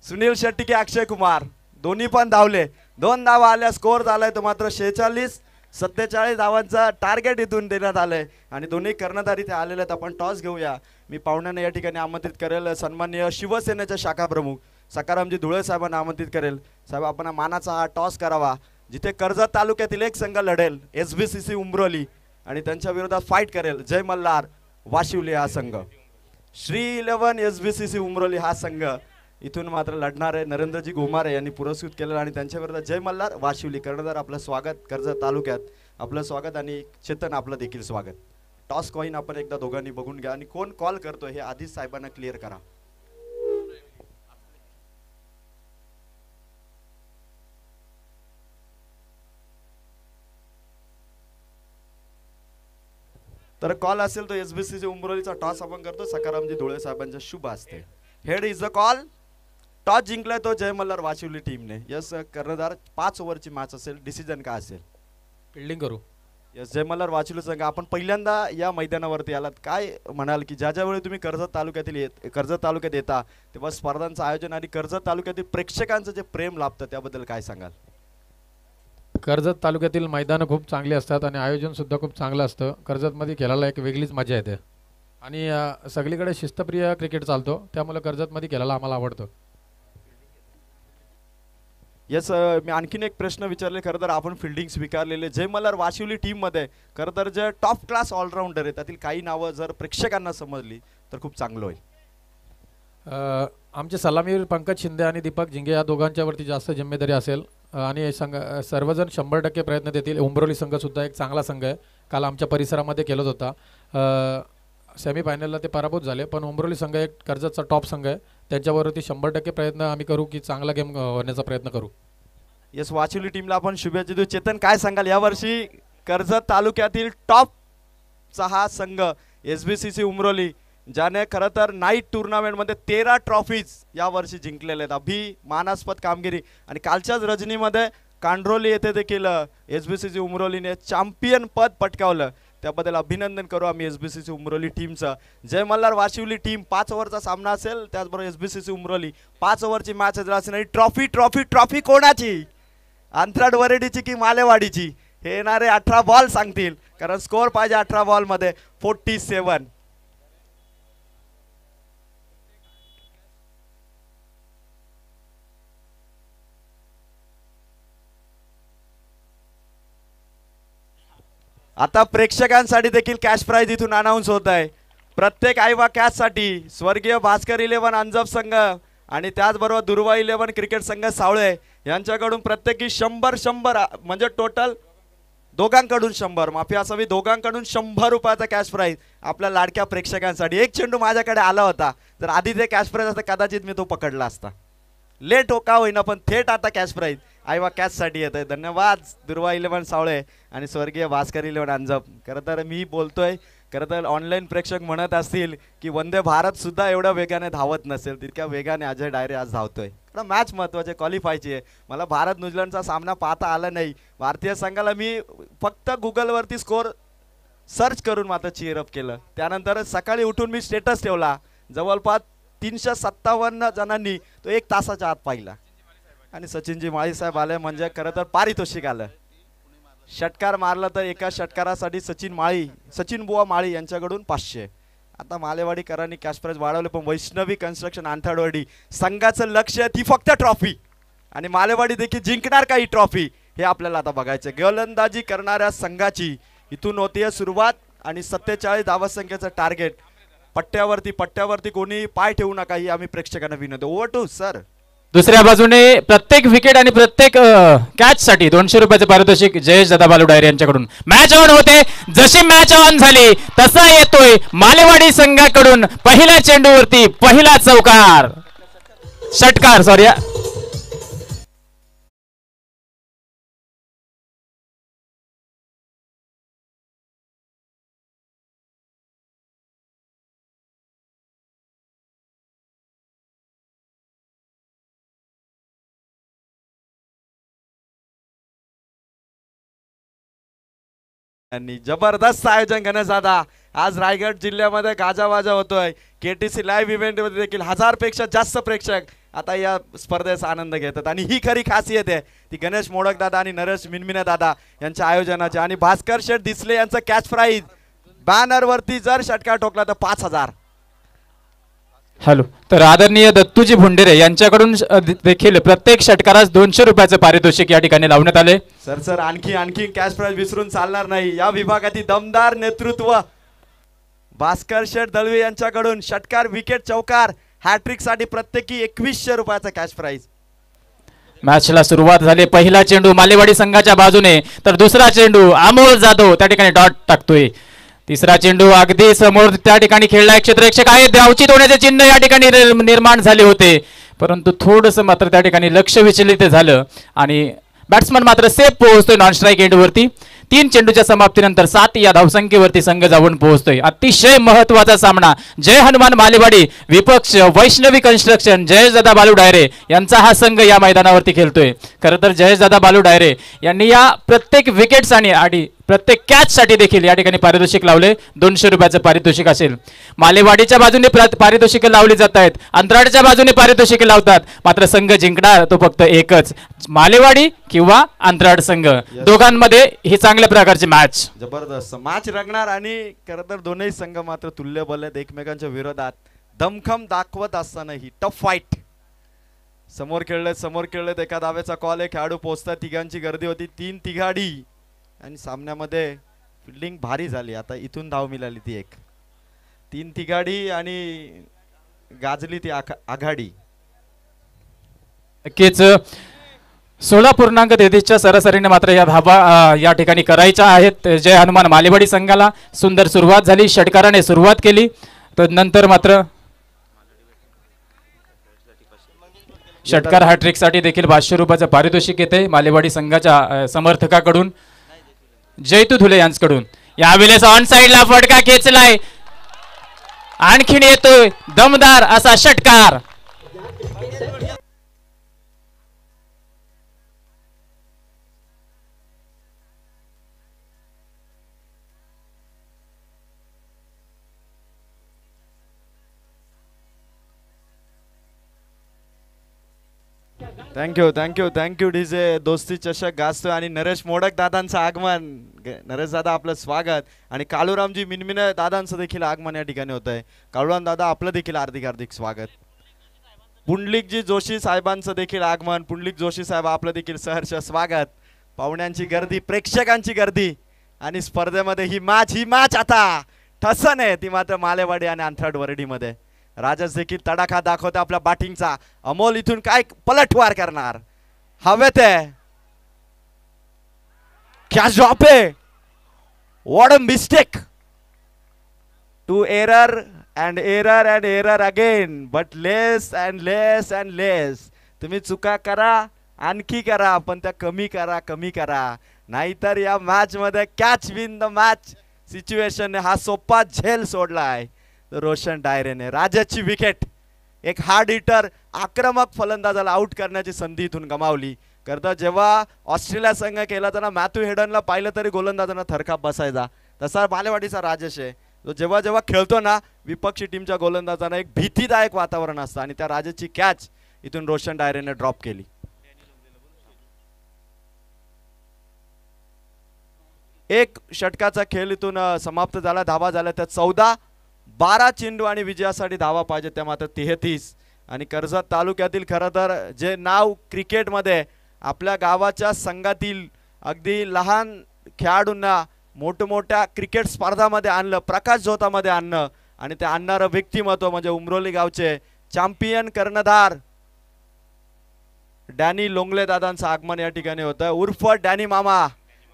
सुनील शेट्टी की अक्षय कुमार दोन्ही पण धावले. 2 धावा आल्या. स्कोर झालाय तो मात्र 46. 47 धावांचा टार्गेट इथून देण्यात आलंय आणि दोन्ही कर्णधार इथे आलेले आहेत. आपण टॉस घेऊया. मी पाहुण्यांना या ठिकाणी आमंत्रित करेल. सन्माननीय शिवसेनेचे शाखा प्रमुख सकारामजी धुळे साहेबांना आमंत्रित करेल. साहेब, आपण मानाचा हा टॉस करावा. जिथे कर्जत तालुक्यातील एक संघ लढेल SBCC उमरोली आणि त्यांच्या विरोधात फाईट करेल जय मल्हार वाशिवली हा संघ. श्री 11 SBCC उमरोली हा संघ इथून मात्र लढणार आहे. नरेंद्रजी घोमारे यांनी पुरस्कृत केलेला आणि त्यांच्या विरोधात जय मल्हार वाशिवली. कर्णधार आपलं स्वागत. कर्जत तालुक्यात आपलं स्वागत आणि चेतन आपलं देखील स्वागत. टॉस कॉइन आपण एकदा दोघांनी बघून घ्या आणि कोण कॉल करतोय हे आधीच साहेबांना क्लिअर करा. तर कॉल असेल तो एसबीसीसी उमरोलीचा टॉस आपण करतो सकारामजी धुळे साहेबांच्या शुभ असते. Head is the call. Toss जिंकलाय तो जय मल्हार वाशिवली टीमने. यस कर्णधार 5 ओव्हरची मॅच असेल. डिसिजन काय असेल?
फिल्डिंग करू.
यस जय मल्हार वाशिवली संघ आपण पहिल्यांदा या मैदानावरती आलात, काय म्हणाल की ज्या वेळी तुम्ही कर्जत तालुक्यात येता तेव्हा स्पर्धांचं आयोजन आणि कर्जत तालुक्यातील प्रेक्षकांचं जे प्रेम लाभतं त्याबद्दल काय सांगाल?
कर्जत तालुक्यातील मैदानं खूप चांगली असतात आणि आयोजन सुद्धा खूप चांगलं असतं. कर्जतमध्ये खेळायला एक वेगळीच मजा येते आणि सगळीकडे शिस्तप्रिय क्रिकेट चालतो, त्यामुळे कर्जतमध्ये खेळायला आम्हाला आवडतं.
यस मी आणखीन एक प्रश्न विचारले. खरं तर आपण फिल्डिंग स्वीकारलेले जय मल्हार वाशिवली टीममध्ये खरं तर जे टॉप क्लास ऑलराऊंडर आहे त्यातील काही नावं जर प्रेक्षकांना समजली तर खूप चांगलं होईल.
आमचे सलामीवीर पंकज शिंदे आणि दीपक झिंगे या दोघांच्यावरती जास्त जिम्मेदारी असेल आणि सर्वजण 100% प्रयत्न देतील. उंबरोली संघसुद्धा एक चांगला संघ आहे. काल आमच्या परिसरामध्ये खेळत होता. सेमीफायनलला ते पराभूत झाले, पण उंबरोली संघ एक कर्जतचा टॉप संघ आहे. त्यांच्यावरती 100% प्रयत्न आम्ही करू की चांगला गेम होण्याचा प्रयत्न करू.
येस वाशिवली टीमला आपण शुभेच्छा देऊ. चेतन काय सांगाल, यावर्षी कर्जत तालुक्यातील टॉपचा हा संघ एसबीसीसी उमरोली ज्याने खरं तर नाईट टुर्नामेंटमध्ये 13 ट्रॉफीज यावर्षी जिंकलेले आहेत. अभिमानास्पद कामगिरी आणि कालच्याच रजनीमध्ये कांड्रोली येथे देखील एसबीसीसी उमरोलीने चॅम्पियन पद पटकावलं. त्याबद्दल अभिनंदन करू आम्ही एसबीसीसी उमरोली टीमचं. जय मल्हार वाशिवली टीम 5 ओव्हरचा सामना असेल, त्याचबरोबर एसबीसीसी उमरोली 5 ओव्हरची मॅच असेल. आणि ट्रॉफी ट्रॉफी ट्रॉफी कोणाची? अंतराळ वरेडीची की मालेवाडीची? हे येणारे 18 बॉल सांगतील, कारण स्कोअर पाहिजे 18 बॉलमध्ये 47. आता प्रेक्षकांसाठी देखील कॅश प्राइज इथून अनाऊन्स होत आहे. प्रत्येक आयवा कॅचसाठी स्वर्गीय भास्कर 11 अंजप संघ आणि त्याचबरोबर दुर्वा 11 क्रिकेट संघ सावळे यांच्याकडून प्रत्येकी 100 म्हणजे टोटल दोघांकडून 100 माफी असावी, दोघांकडून 100 रुपयाचा कॅश प्राइज आपल्या लाडक्या प्रेक्षकांसाठी. एक चेंडू माझ्याकडे आला होता, जर आधी ते कॅश प्राइज असता कदाचित मी तो पकडला असता. लेट हो का होईना, पण थेट आता कॅश प्राइज आयवा कॅचसाठी येत आहे. धन्यवाद दुर्वा 11 सावळे आणि स्वर्गीय भास्कर 11 अंजप. खरं तर मी बोलतोय, खरं तर ऑनलाईन प्रेक्षक म्हणत असतील की वंदे भारत सुद्धा एवढ्या वेगाने धावत नसेल, तितक्या वेगाने अजय डायरे आज धावतोय. कारण मॅच महत्त्वाची क्वालिफायची आहे. मला भारत न्यूझीलंडचा सामना पाहता आला नाही. भारतीय संघाला मी फक्त गुगलवरती स्कोअर सर्च करून मात्र चीअरअप केलं. त्यानंतर सकाळी उठून मी स्टेटस ठेवला. जवळपास 357 जणांनी तो 1 तासाच्या आत पाहिला. आणि सचिनजी माळी साहेब आले म्हणजे खरं तर पारितोषिक आलं. षटकार मारला तर एका षटकारासाठी सचिन बुवा माळी यांच्याकडून 500. आता मालेवाडीकरांनी कॅश प्राइज वाढवले, पण वैष्णवी कन्स्ट्रक्शन आंथाडवाडी संघाचं लक्ष ती फक्त ट्रॉफी आणि मालेवाडी देखील जिंकणार का ही ट्रॉफी हे आपल्याला आता बघायचं. गोलंदाजी करणाऱ्या संघाची इथून होतीये सुरुवात आणि 47 धावसंख्येचं टार्गेट. पट्ट्यावरती कोणी पाय ठेवू नका ही आम्ही प्रेक्षकांना विनंती. Over to sir.
दुसऱ्या बाजूने प्रत्येक विकेट आणि प्रत्येक कॅच साठी 200 रुपयाचे पारितोषिक जयेश दादा बालू डायरे यांच्याकडून. मॅच ऑन होते. जशी मॅच ऑन झाली तसा येतोय मालेवाडी संघाकडून पहिल्या चेंडूवरती पहिला षटकार सॉरी.
जबरदस्त आयोजन करण्यात दादा. आज रायगड जिल्ह्यामध्ये गाजावाजा होतोय. केटीसी लाईव्ह इव्हेंट मध्ये देखील 1000 पेक्षा जास्त प्रेक्षक आता या स्पर्धेचा आनंद घेतात आणि ही खरी खासियत आहे ती गणेश मोडक दादा आणि नरेश मिनमिने दादा यांच्या आयोजनाची. आणि भास्कर शेठ दिसले यांचं कॅच प्राइज बॅनर वरती जर षटकार ठोकला तर 5000.
हॅलो, तर आदरणीय दत्तूजी भुंडेरे यांच्याकडून देखील प्रत्येक षटकारास 200 रुपयाचे पारितोषिक या ठिकाणी लावण्यात आले.
सर आणखी कॅश प्राइज विसरून चालणार नाही. या विभागातील दमदार नेतृत्व भास्कर शेठ दळवी यांच्याकडून षटकार विकेट चौकार हॅट्रिक साठी प्रत्येकी 2100 रुपयाचा कॅश प्राइज.
मॅचला सुरुवात झाली. पहिला चेंडू मालेवाडी संघाच्या बाजूने तर दुसरा चेंडू अमोल जाधव त्या ठिकाणी डॉट टाकतोय. तिसरा चेंडू अगदी समोर त्या ठिकाणी खेळला. क्षेत्ररक्षक आहे, धावचित होण्याचे चिन्ह या ठिकाणी निर्माण झाले होते, परंतु थोडंसं मात्र त्या ठिकाणी लक्ष विचलित झालं आणि बॅट्समन मात्र सेफ पोहोचतोय नॉन स्ट्राईक एंडवरती. 3 चेंडूच्या समाप्तीनंतर 7 या धावसंख्येवरती संघ जाऊन पोहोचतोय. अतिशय महत्वाचा सामना. जय हनुमान मालेवाडी विपक्ष वैष्णवी कन्स्ट्रक्शन जयेशदादा बालू डायरे यांचा हा संघ या मैदानावरती खेळतोय. खरं तर जयेशदादा बालू डायरे यांनी या प्रत्येक विकेट्स आणि प्रत्येक कॅच साठी देखील या ठिकाणी पारितोषिक लावले. 200 रुपयाचं पारितोषिक असेल. मालेवाडीच्या बाजूने पारितोषिक लावली जात आहेत, अंतराळच्या बाजूने पारितोषिक लावतात. मात्र संघ जिंकणार तो फक्त एकच, मालेवाडी किंवा अंतराळ संघ. दोघांमध्ये ही चांगल्या प्रकारची मॅच,
जबरदस्त मॅच रंगणार. आणि खरं तर दोन्ही संघ मात्र तुल्यबल आहेत एकमेकांच्या विरोधात. दमखम दाखवत असताना ही टफ फाईट. समोर खेळलेत एका धावेचा कॉल आहे. खेळाडू पोहोचतात. तिघांची गर्दी होती, 3 तिघाडी आणि सामन्यामध्ये फिल्डिंग भारी झाली. आता इथून धाव मिळाली ती एक. 3 तिघाडी आणि गाजली ती आघाडी.
नक्कीच 16.33च्या सरासरीने मात्र या धावा या ठिकाणी करायच्या आहेत. जय हनुमान मालेवाडी संघाला सुंदर सुरुवात झाली, षटकाराने सुरुवात केली. तर नंतर मात्र षटकार हॅट्रिक साठी देखील 500 रुपयाचं पारितोषिक येते मालेवाडी संघाच्या समर्थकाकडून, जयतू धुले यांच्याकडून. यावेळेस ऑन साइडला फटका खेचलाय, आणखीन येतोय दमदार असा षटकार.
Thank you DJ. दोस्ती चषक गाजतोय आणि नरेश मोडक दादांचं आगमन. नरेश दादा आपलं स्वागत. आणि काळूरामजी मिनमिने दादांचं देखील आगमन या ठिकाणी होत आहे. काळूराम दादा आपलं देखील हार्दिक स्वागत. पुंडलिकजी जोशी साहेबांचं देखील आगमन. पुंडलिक जोशी साहेब आपलं देखील सहर्ष स्वागत. पाहुण्यांची गर्दी, प्रेक्षकांची गर्दी आणि स्पर्धेमध्ये ही मॅच आता ठसन आहे ती मात्र मालेवाडी आणि अंथराड वरडीमध्ये. राजस देखील तडाखा दाखवते आपल्या बॅटिंगचा. अमोल इथून काय पलटवार करणार. हवेत आहे, क्या जॉब आहे. What a mistake. To error again, but less and less. तुम्ही चुका करा, आणखी करा, पण त्या कमी करा. नाहीतर या मॅच मध्ये catch win the match situation हा सोपा झेल सोडलाय रोशन डायरेने. राजाची विकेट. एक हार्ड हिटर आक्रमक फलंदाजाला आउट करण्याची संधी इथून गमावली. करता जेव्हा ऑस्ट्रेलिया संघ केला त्यांना मॅथ्यू हेडनला पाहिलं तरी गोलंदाजांना थरकाप बसायचा. तसा मालेवाडीचा राजेश आहे, तो जेव्हा खेळतो ना विपक्षी टीमच्या गोलंदाजांना एक भीतीदायक वातावरण असतं. आणि त्या राजेशची कॅच इथून रोशन डायरेने ड्रॉप केली. एक षटकाचा खेळ इथून समाप्त झाला. धावा झाल्या त्या 14. 12 चेंडू आणि विजयासाठी धावा पाहिजे त्या मात्र 33. आणि कर्जत तालुक्यातील खरं तर जे नाव क्रिकेटमध्ये आपल्या गावाच्या संघातील अगदी लहान खेळाडूंना मोठमोठ्या क्रिकेट स्पर्धामध्ये आणलं, प्रकाश झोतामध्ये आणलं. आणि ते आणणारं व्यक्तिमत्व म्हणजे उमरोली गावचे चॅम्पियन कर्णधार डॅनी लोंगले दादांचं आगमन या ठिकाणी होतं. उर्फ डॅनी मामा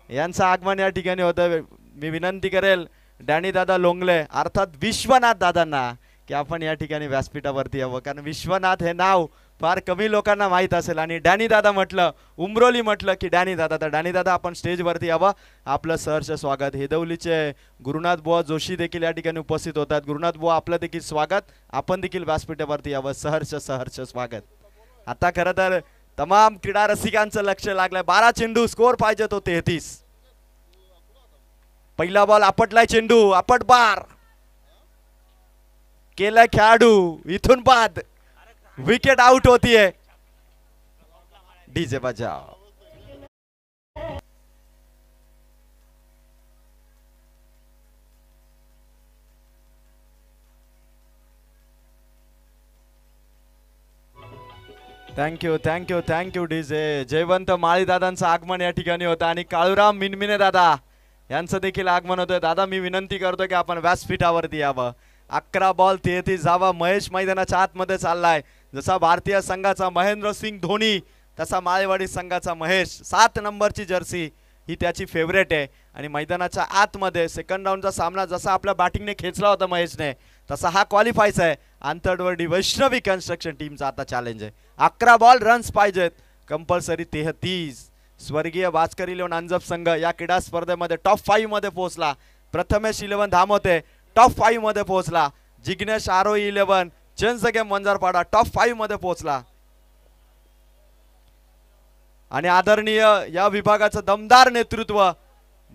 यांचं आगमन या ठिकाणी होतं. मी विनंती करेल डॅनी दादा लोंगले अर्थात विश्वनाथ दादांना की आपण या ठिकाणी व्यासपीठावरती यावं, कारण विश्वनाथ हे नाव फार कमी लोकांना माहीत असेल. आणि डॅनी दादा म्हटलं, उमरोली म्हटलं की डॅनी दादा. तर डॅनी दादा आपण स्टेजवरती यावं, आपलं सहर्ष स्वागत. हेदवलीचे गुरुनाथ बुवा जोशी देखील या ठिकाणी उपस्थित होतात. गुरुनाथ बुवा आपलं देखील स्वागत. आपण देखील व्यासपीठावरती यावं, सहर्ष स्वागत. आता खरं तर तमाम क्रीडा रसिकांचं लक्ष लागलंय. 12 चेंडू, स्कोर पाहिजे तो 33. पहिला बॉल आपटलाय, चेंडू आपट बार केलाय खेळाडू. इथून बाद विकेट आउट होतीये. डीजे बजाव. Thank you DJ. जयवंत माळी दादांचं आगमन या ठिकाणी होतं. आणि काळूराम मिनमिने दादा यांचं देखील आगमन होतं. दादा मी विनंती करतो की आपण व्यासपीठावरती यावं. 11 बॉल 33 धावा. महेश मैदानाच्या आतमध्ये चाललाय. जसा भारतीय संघाचा महेंद्रसिंग धोनी तसा माळेवाडी संघाचा महेश. 7 नंबरची जर्सी ही त्याची फेवरेट आहे. आणि मैदानाच्या आतमध्ये सेकंड राऊंडचा सामना जसा आपल्या बॅटिंगने खेचला होता महेशने, तसा हा क्वालिफायचा आहे. आंतरवर्डी वैष्णवी कन्स्ट्रक्शन टीमचा आता चॅलेंज आहे. 11 बॉल रन्स पाहिजेत कंपल्सरी. 33 स्वर्गीय भास्कर 11 अंजप संघ या क्रीडा स्पर्धेमध्ये टॉप 5 मध्ये पोहोचला. प्रथमेश 11 धामोते टॉप 5 मध्ये पोहोचला. जिग्नेश आरोही 11 change the game Vanjarpada top 5 मध्ये पोहोचला. आणि आदरणीय या विभागाचं दमदार नेतृत्व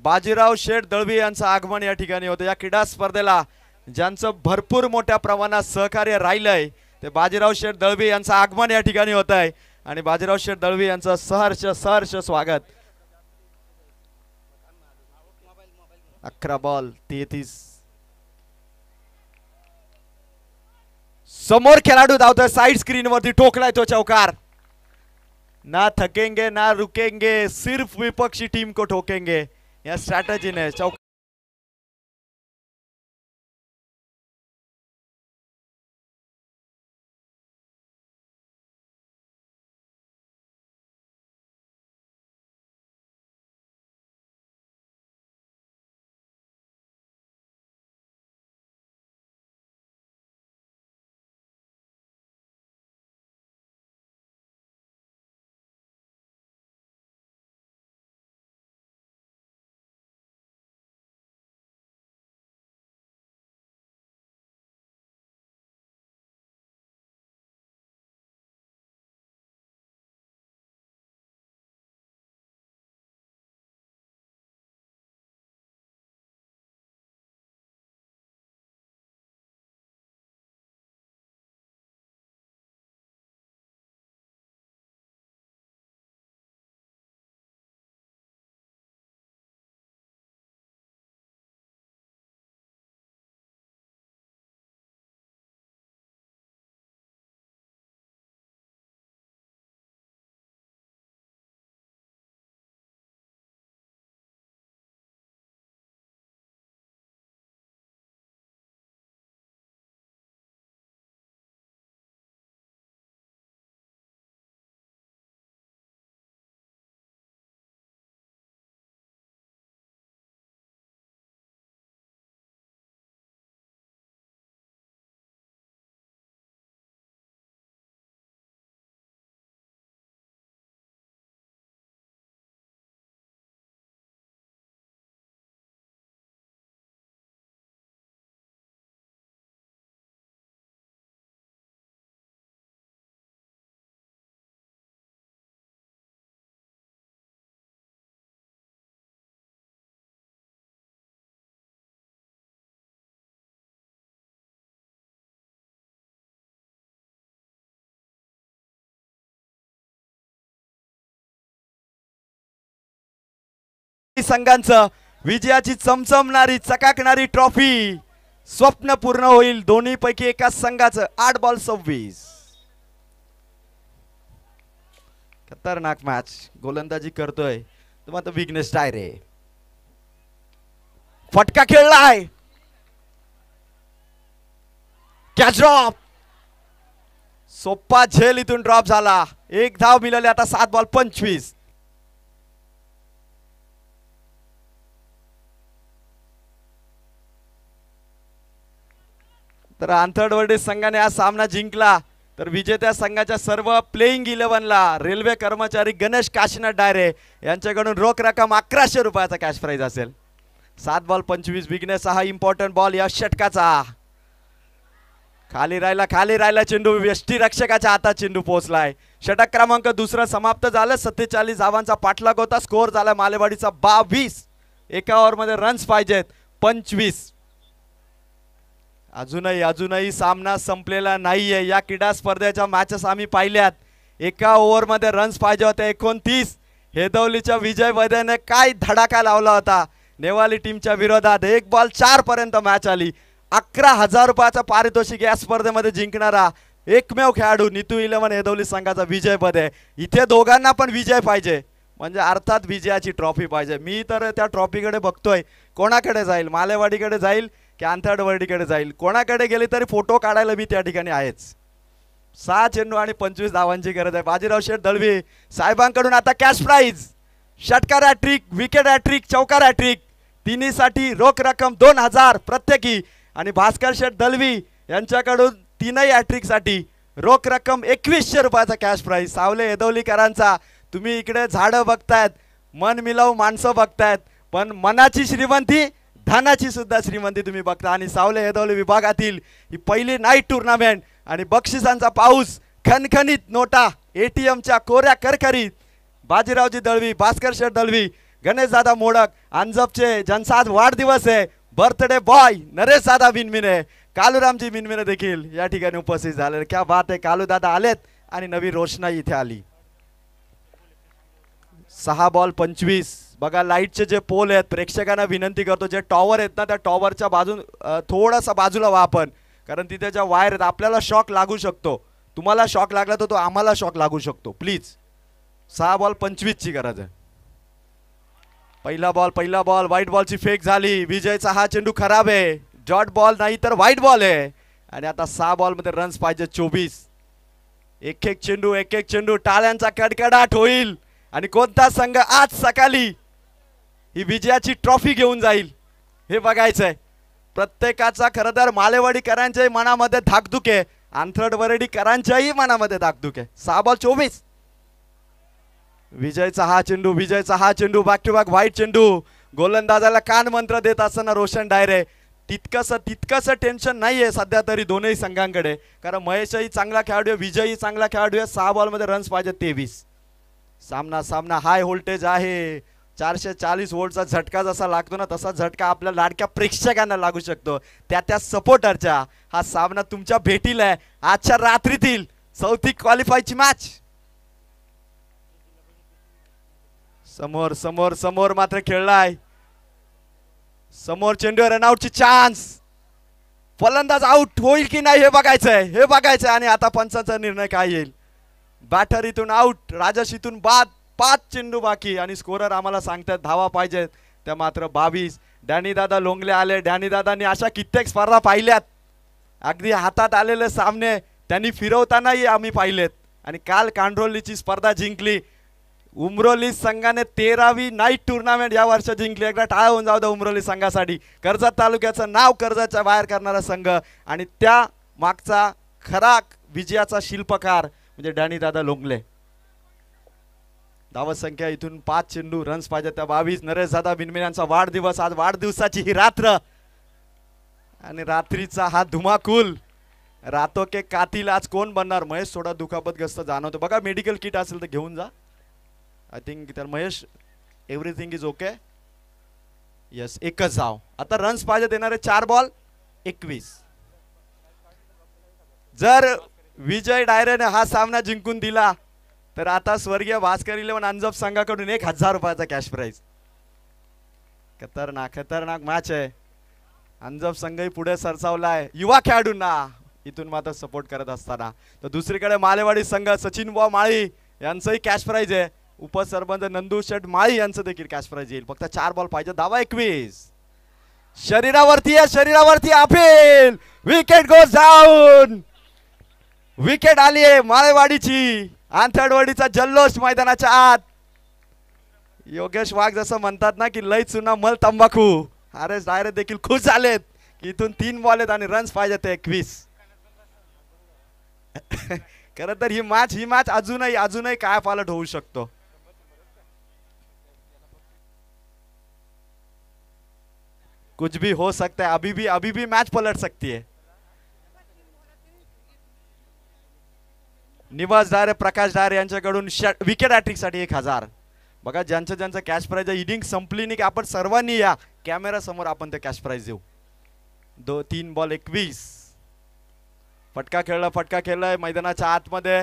बाजीराव शेठ दळवी यांचं आगमन या ठिकाणी होतं. या क्रीडा स्पर्धेला ज्यांचं भरपूर मोठ्या प्रमाणात सहकार्य राहिलंय ते बाजीराव शेठ दळवी यांचं आगमन या ठिकाणी होत आहे. आणि बाजीराव शेठ दळवी यांचं सहर्ष स्वागत. 11 बॉल 33. समोर खेळाडू धावतोय साइड स्क्रीन वरती ठोकलाय तो चौकार. ना थकेंगे ना रुकेंगे सिर्फ विपक्षी टीम को ठोकेंगे या स्ट्रॅटेजी ने चौकार. संघांचं विजयाची चमचमणारी चकाकणारी ट्रॉफी स्वप्न पूर्ण होईल. दोन्ही पैकी एका संघाचं 8 बॉल 26. खतरनाक मॅच गोलंदाजी करतोय तो मात्र विघ्नेश डायरे. फटका खेळलाय कॅच ड्रॉप. सोप्पा झेल इथून ड्रॉप झाला. एक धाव मिळाली. आता 7 बॉल 25. तर आंथरडवर्डी संघाने हा सामना जिंकला तर विजेत्या संघाच्या सर्व प्लेइंग 11ला रेल्वे कर्मचारी गणेश काशीनाथ डायरे यांच्याकडून रोख रक्कम 1100 रुपयाचा कॅश प्राइज असेल. 7 बॉल 25. विघ्नेश हा इम्पॉर्टंट बॉल या षटकाचा. खाली राहिला चेंडू. यष्टीरक्षकाच्या हातात चेंडू पोहोचलाय. षटक क्रमांक दुसरा समाप्त झालं. 47 धावांचा पाठलाग होता. स्कोअर झाला मालेवाडीचा 22. एका ओव्हरमध्ये रन्स पाहिजेत 25. अजूनही सामना संपलेला नाहीये. या क्रीडा स्पर्धेच्या मॅचेस आम्ही पाहिल्यात. एका ओव्हरमध्ये रन्स पाहिजे होते 29. हेदवलीच्या विजय वैद्यने काय धडाका लावला होता नेवाली टीमच्या विरोधात. 1 बॉल 4 पर्यंत मॅच आली. 11,000 रुपयाचा पारितोषिक या स्पर्धेमध्ये जिंकणारा एकमेव खेळाडू नीतू 11 हेदवली संघाचा विजय वैद्य. इथे दोघांना पण विजय पाहिजे म्हणजे अर्थात विजयाची ट्रॉफी पाहिजे. मी तर त्या ट्रॉफीकडे बघतोय. कोणाकडे जाईल? मालेवाडीकडे जाईल की आंथरडवर्डीकडे जाईल? कोणाकडे गेली तरी फोटो काढायला मी त्या ठिकाणी आहेच. 6 चेंडू आणि 25 धावांची गरज आहे. बाजीराव शेठ दळवी साहेबांकडून आता कॅश प्राइज. षटकार हॅट्रिक, विकेट हॅट्रिक, चौकार हॅट्रिक तिन्हीसाठी रोख रक्कम 2000 प्रत्येकी. आणि भास्कर शेठ दळवी यांच्याकडून 3ही हॅट्रिकसाठी रोख रक्कम 2100 रुपयाचा कॅश प्राइज. सावले हेदवलीकरांचा तुम्ही इकडे झाडं बघतायत मन मिलावू माणसं बघतायत, पण मनाची श्रीमंती धनाची सुद्धा श्रीमंती तुम्ही बघता. आणि सावले हेदवले विभागातील ही पहिली नाईट टुर्नामेंट आणि बक्षिसांचा पाऊस, खणखणीत नोटा, ATMच्या कोऱ्या करकरीत. बाजीरावजी दळवी, भास्कर शेठ दळवी, गणेशदादा मोडक, अंजपचे जनसाद वाढदिवस आहे, बर्थडे बॉय नरेश दादा मिनमिने, कालूरामजी मिनमिने देखील या ठिकाणी उपस्थित झाले. क्या बात आहे, कालू दादा आलेत आणि नवी रोषणाई इथे आली. 6 बॉल 25. बघा लाईटचे जे पोल आहेत, प्रेक्षकांना विनंती करतो जे टॉवर आहेत ना त्या टॉवरच्या बाजून थोडासा बाजूला व्हा आपण, कारण तिथे ज्या वायर आहेत आपल्याला शॉक लागू शकतो. तुम्हाला शॉक लागला तर तो आम्हाला शॉक लागू शकतो. प्लीज 6 बॉल 25 ची गरज आहे. पहिला बॉल व्हाईट बॉलची फेक झाली. विजयचा हा चेंडू खराब आहे, डॉट बॉल नाही तर व्हाईट बॉल आहे. आणि आता 6 बॉल मध्ये रन्स पाहिजे 24. एक एक चेंडू टाळ्यांचा कडकडाट होईल. आणि कोणता संघ आज सकाळी ही विजयाची ट्रॉफी घेऊन जाईल हे बघायचंय. प्रत्येकाचा खरं तर मालेवाडीकरांच्याही मनामध्ये धाकधूक आहे, आंथरडवरडीकरांच्याही मनामध्ये धाकधूक आहे. 6 बॉल 24. विजयचा हा चेंडू बॅक टू बॅक व्हाईट चेंडू. गोलंदाजाला कान मंत्र देत असताना रोशन डायरे. तितकंसं टेन्शन नाहीये सध्या तरी दोनही संघांकडे, कारण महेशही चांगला खेळाडू आहे, विजयही चांगला खेळाडू आहे. 6 बॉल मध्ये रन्स पाहिजे 23. सामना हाय व्होल्टेज आहे. 440 वोल्टचा झटका जसा लागतो ना तसा झटका आपल्या लाडक्या प्रेक्षकांना लागू शकतो, त्या सपोर्टरच्या. हा सामना तुमच्या भेटील आहे आजच्या रात्रीतील चौथी क्वालिफायची मॅच. समोर मात्र खेळलाय. समोर चेंडू रनआउटची चान्स. फलंदाज आउट होईल की नाही हे बघायचंय. आणि आता पंचाचा निर्णय काय येईल. बॅटर इथून आउट, राजश इथून बाद. 5 चेंडू बाकी आणि स्कोरर आम्हाला सांगतात धावा पाहिजेत त्या मात्र 22. डॅनी दादा लोंगले आले. डॅनी दादांनी अशा कित्येक स्पर्धा पाहिल्यात, अगदी हातात आलेले सामने त्यांनी फिरवतानाही आम्ही पाहिलेत. आणि काल कांड्रोलीची स्पर्धा जिंकली. उमरोली संघाने 13वी नाईट टुर्नामेंट या वर्षी जिंकली. एकदा टाळा होऊन जाऊ द्या उमरोली संघासाठी. कर्जत तालुक्याचं नाव कर्जतच्या बाहेर करणारा संघ आणि त्या मागचा खरा विजयाचा शिल्पकार म्हणजे डॅनी दादा लोंगले. धावत संख्या इथून 5 चेंडू, रन्स पाहिजे त्या 22. नरेश दादा बिनमिनांचा वाढदिवस, आज वाढदिवसाची ही रात्र आणि रात्रीचा हा धुमाकूल. रातो के कातील आज कोण बनणार. महेश थोडा दुखापतग्रस्त जाणवतो. बघा मेडिकल किट असेल तर घेऊन जा. आय थिंक तर Mahesh everything is okay. Yes, एकच धाव. आता रन्स पाहिजे देणारे 4 बॉल 21. जर विजय डायरेने हा सामना जिंकून दिला तर आता स्वर्गीय भास्कर 11 अंजप संघाकडून 1000 रुपयाचा कॅश प्राइज. खतरनाक मॅच आहे. अंजप संघही पुढे सरसावलाय युवा खेळाडूंना इथून मात्र सपोर्ट करत असताना. तर दुसरीकडे मालेवाडी संघ सचिन बुवा माळी यांचंही कॅश प्राइज आहे. उपसरपंच नंदू शेठ माळी यांचं देखील कॅश प्राइज येईल. फक्त 4 बॉल पाहिजे. धावा 21. शरीरावरती appeal. Wicket goes down. Wicket आली आहे माळेवाडीची. आंथरडवाडीचा जल्लोष मैदानाच्या आत. योगेश वाघ जसं म्हणतात ना की लय चुना मल तंबाखू. अरे डायरेक्ट देखील खुश झालेत की इथून 3 बॉल आहेत आणि रन्स पाहिजे ते 21. खरं तर ही मॅच अजूनही काय पालट होऊ शकतो. कुछ भी हो सकता है. अभी भी मैच पलट सकती है. निवास डायरे, प्रकाश डायरे यांच्याकडून विकेट हॅट्रिक साठी 1000. बघा ज्यांचं कॅश प्राइज आहे. इनिंग संपली नाही की आपण सर्वांनी या कॅमेरा समोर आपण ते कॅश प्राइज देऊ. 3 बॉल 21. फटका खेळलाय मैदानाच्या आतमध्ये.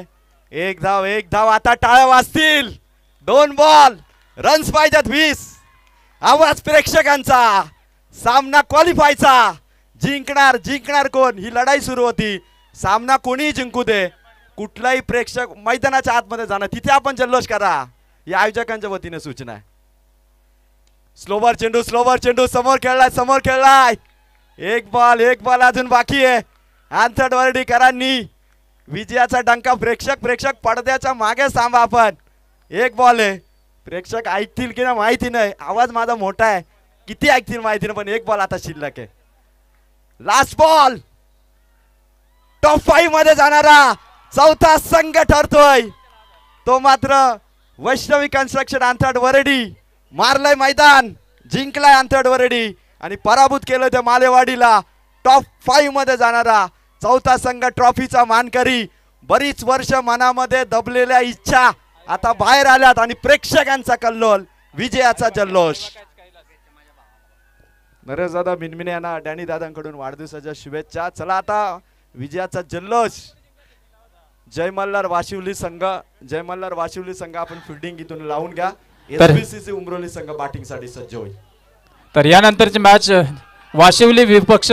एक धाव. आता टाळ्या वाजतील. 2 बॉल, रन्स पाहिजेत 20. आवाज प्रेक्षकांचा. सामना क्वालिफायचा. जिंकणार कोण ही लढाई सुरू होती. सामना कोणीही जिंकू दे, कुठलाही प्रेक्षक मैदानाच्या आतमध्ये जाणार तिथे आपण जल्लोष करा या आयोजकांच्या वतीने सूचना आहे. स्लोवर चेंडू समोर खेळलाय. एक बॉल अजून बाकी आहे. आंथरडवर्डीकरांनी विजयाचा डंका. प्रेक्षक पडद्याच्या मागे थांबा आपण. 1 बॉल आहे. प्रेक्षक ऐकतील की ना माहिती नाही. आवाज माझा मोठा आहे, किती ऐकतील माहिती नाही, पण 1 बॉल आता शिल्लक आहे. Last ball. टॉप 5 मध्ये जाणारा चौथा संघ ठरतोय तो मात्र वैष्णवी कन्स्ट्रक्शन आंथरडवरडी. मारलंय मैदान, जिंकलाय अंतरवरडी आणि पराभूत केलं त्या मालेवाडीला. टॉप 5 मध्ये जाणारा चौथा संघ, ट्रॉफीचा मानकरी. बरीच वर्ष मनामध्ये दबलेल्या इच्छा आता बाहेर आल्यात आणि प्रेक्षकांचा कल्लोल, विजयाचा जल्लोष. नरेश दादा मिनमिने यांना डॅनी दादांकडून वाढदिवसाच्या शुभेच्छा. चला आता विजयाचा जल्लोष. जय मल्हार वाशिवली संघ, जय मल्हार वाशिवली संघ आपण फिल्डिंग इथून लावून घ्या. एसबीसीसी उमरोली संघ बॅटिंग साठी सज्ज होईल.
तर यानंतरची मॅच वाशिवली विपक्ष